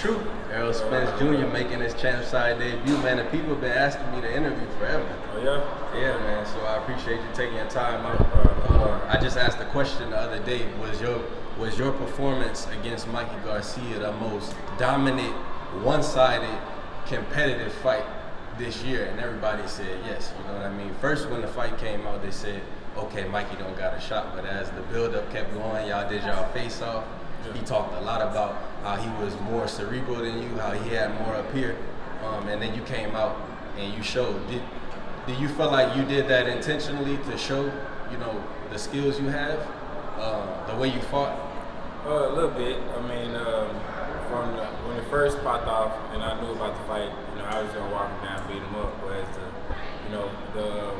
true. Errol Spence Jr. making his CHAMPSIDE debut, man. And people have been asking me to interview forever. Oh, yeah? Yeah, man. So I appreciate you taking your time out. I just asked a question the other day. Was your performance against Mikey Garcia the most dominant, one-sided, competitive fight this year? And everybody said yes. You know what I mean? First, when the fight came out, they said, okay, Mikey don't got a shot. But as the build-up kept going, y'all did y'all face-off. He talked a lot about how he was more cerebral than you, how he had more up here, and then you came out and you showed. Did you feel like you did that intentionally to show, you know, the skills you have, the way you fought? A little bit. I mean, when it first popped off and I knew about the fight, you know, I was gonna walk him down, beat him up. But as the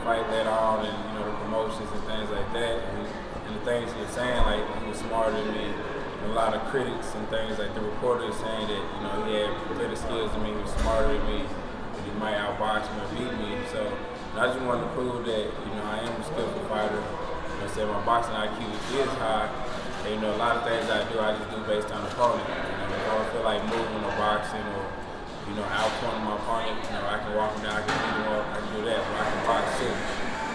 fight led on, and you know, the promotions and things like that. And the things he was saying, like he was smarter than me. And a lot of critics and things like the reporters saying that, you know, he had better skills than me, he was smarter than me, and he might outbox me or beat me. So I just wanted to prove that, you know, I am a skillful fighter. You know, say my boxing IQ is high. And, you know, a lot of things I just do based on the opponent. You know, if I don't feel like moving or boxing or, you know, outpointing my opponent, you know, I can walk him down, I can beat him up, I can do that, but I can box too.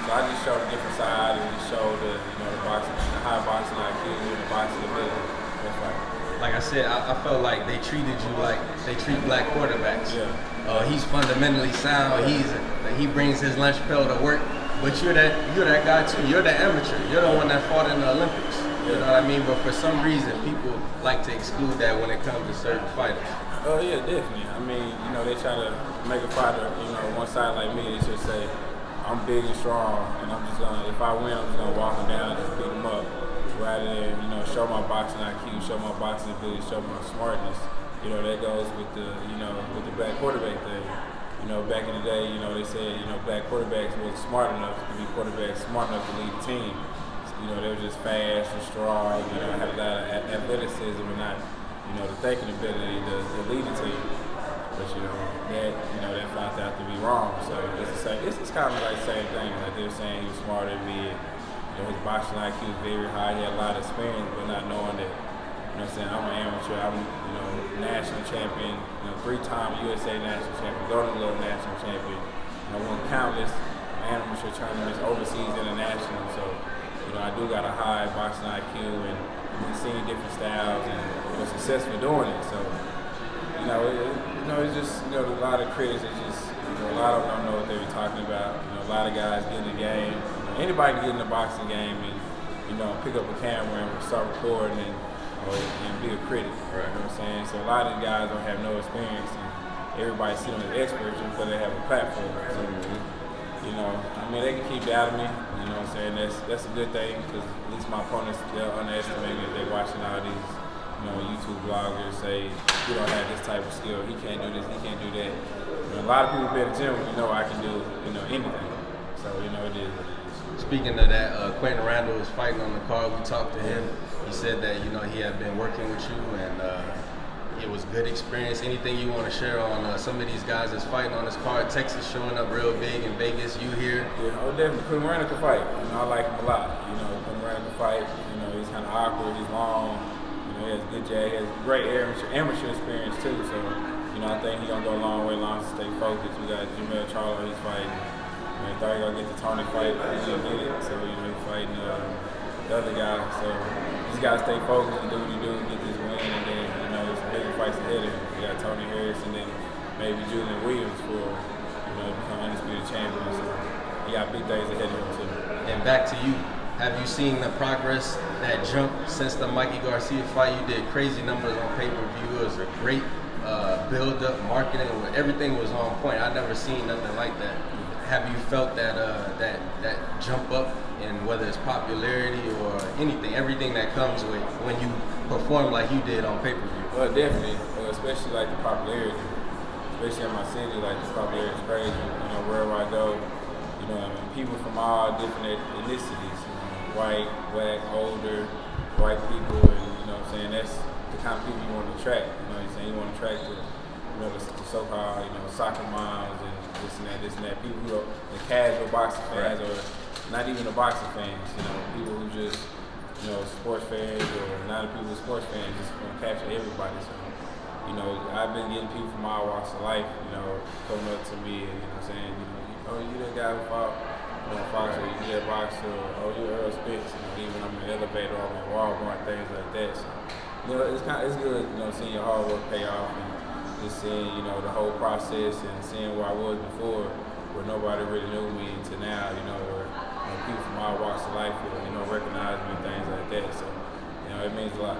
So I just showed a different side and just showed the, you know, the boxing, the high boxing IQ and the boxing ability. Like I said, I felt like they treated you like they treat black quarterbacks. Yeah. He's fundamentally sound. He brings his lunch pail to work. But you're that guy too. You're the amateur. You're the one that fought in the Olympics. You know what I mean? But for some reason, people like to exclude that when it comes to certain fighters. Oh yeah, definitely. I mean, you know, they try to make a fighter, you know, one side like me. They should say, I'm big and strong, and I'm just gonna, if I win, I'm just gonna walk him down and beat him up, rather than, you know, show my boxing IQ, show my boxing ability, show my smartness. You know, that goes with the, you know, with the black quarterback thing. You know, back in the day, you know, they said, you know, black quarterbacks weren't smart enough to be quarterbacks, smart enough to lead the team. You know, they were just fast and strong, you know, had a lot of athleticism and not, you know, the thinking ability to lead the team. But you know, that found out to be wrong. So it's the same. It's kind of like the same thing. Like they were saying, he was smarter than me. You know, his boxing IQ is very high. He had a lot of experience, but not knowing that. You know, what I'm saying, I'm an amateur. I'm, you know, national champion. You know, 3-time USA national champion, Golden Glove national champion. You know, won countless amateur tournaments, overseas, international. So, you know, I do got a high boxing IQ, and we've seen different styles, and was successful doing it. So. You know, it's just, you know, a lot of critics, it's just, you know, a lot of them don't know what they were talking about. You know, a lot of guys get in the game. You know, anybody can get in the boxing game and, you know, pick up a camera and start recording and be a critic. Right. You know what I'm saying? So a lot of the guys don't have no experience, and everybody see them as experts because they have a platform. So, you know, I mean, they can keep doubting me. You know what I'm saying? That's a good thing, because at least my opponents, they'll underestimate me if they're watching all these, you know, YouTube bloggers say, you don't have this type of skill, he can't do this, he can't do that. You know, a lot of people be at the gym, you know, I can do, you know, anything. So, you know, it is what it is. Speaking of that, Quentin Randall was fighting on the card. We talked to him. He said that, you know, he had been working with you, and it was good experience. Anything you want to share on some of these guys that's fighting on this card? Texas showing up real big in Vegas. You here? Yeah, oh, definitely. Quentin Randall can fight. You know, I like him a lot. You know, Quentin Randall can fight. You know, he's kind of awkward. He's long. He has good jab, he has great amateur experience too, so, you know, I think he's going to go a long way, long to stay focused. We got Charlo, he's fighting. You know, he thought he was going to get the Tony fight, but he didn't get it, so, you know, he's fighting the other guy. So, he's got to stay focused and do what he do, get this win, and then, you know, there's some bigger fights ahead of him. We got Tony Harris and then maybe Julian Williams for, you know, to become undisputed champion, so he got big things ahead of him too. And back to you. Have you seen the progress, that jump since the Mikey Garcia fight? You did crazy numbers on pay-per-view. It was a great build-up, marketing, where everything was on point. I've never seen nothing like that. Have you felt that that jump up in whether it's popularity or anything, everything that comes with when you perform like you did on pay-per-view? Well, definitely, especially like the popularity, especially in my city, like the popularity is crazy. You know, wherever I go, you know, I mean, people from all different ethnicities. White, black, older, white people, and you know what I'm saying, that's the kind of people you want to attract. You know what I'm saying? You want to attract you know, the so-called, you know, soccer moms and this and that. People who are the casual boxing fans, or not even the boxing fans, you know, people who just, you know, sports fans, or not people who are sports fans, just want to capture everybody. So you know, I've been getting people from all walks of life, you know, coming up to me and, you know, saying, oh, you the guy who fought, you know, Fox, or you that boxer, or oh, you Errol Spence, you know, even I'm in the elevator, or I'm in Walmart, things like that. So, you know, it's good, you know, seeing your hard work pay off and just seeing, you know, the whole process and seeing where I was before, where nobody really knew me, to now, you know, where people from all walks of life, you know, recognize me and things like that. So, you know, it means a lot.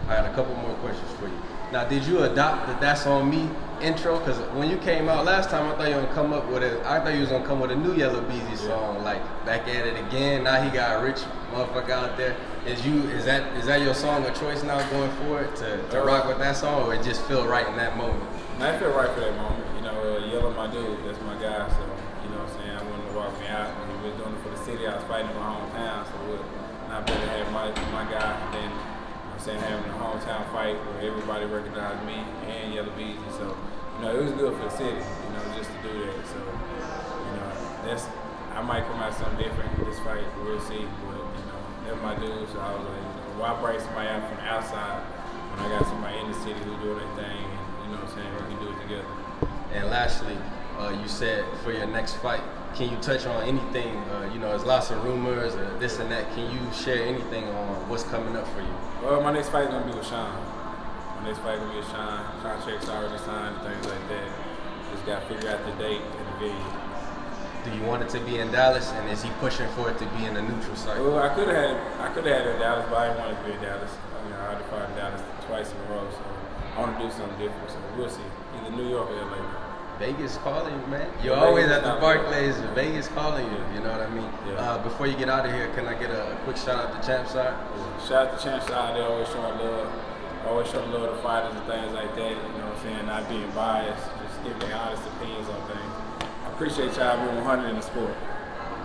I had a couple more questions for you. Now, did you adopt the "That's on Me" intro? Because when you came out last time, I thought you was gonna come with a new Yella Beezy song, like "Back at It Again." Now he got a rich motherfucker out there. Is that your song of choice now going forward to rock with that song, or it just feel right in that moment? I feel right for that moment. You know, Yella, my dude, that's my guy. So, you know what I'm saying, I wanted to walk me out. He was doing it for the city. I was fighting in my hometown, so not better to have my guy than, you know what I'm saying, having a hometown fight where everybody recognized me and Yella Beezy. So, you know, it was good for the city, you know, just to do that. So, you know, I might come out something different in this fight. We'll see. But, you know, they're my dude, so I was like, you know, why bring somebody out from the outside when I got somebody in the city who doing their thing, and, you know what I'm saying, we can do it together. And lastly, you said for your next fight, can you touch on anything? You know, there's lots of rumors, this and that. Can you share anything on what's coming up for you? Well, my next fight is going to be with Shawn. My next fight is going to be with Shawn. Contract's already signed, things like that. Just got to figure out the date and the venue. Do you want it to be in Dallas, and is he pushing for it to be in a neutral site? Well, I could have had it in Dallas, but I didn't want it to be in Dallas. You know, I already fought in Dallas twice in a row, so I want to do something different. So we'll see. Either New York or LA. Vegas calling you, man. You're always at the Barclays. Vegas calling you. You know what I mean? Yeah. Before you get out of here, can I get a quick shout out to CHAMPSIDE? Shout out to CHAMPSIDE. They always showing love. Always show love to fighters and things like that. You know what I'm saying? Not being biased. Just giving their honest opinions on things. I appreciate y'all being 100 in the sport.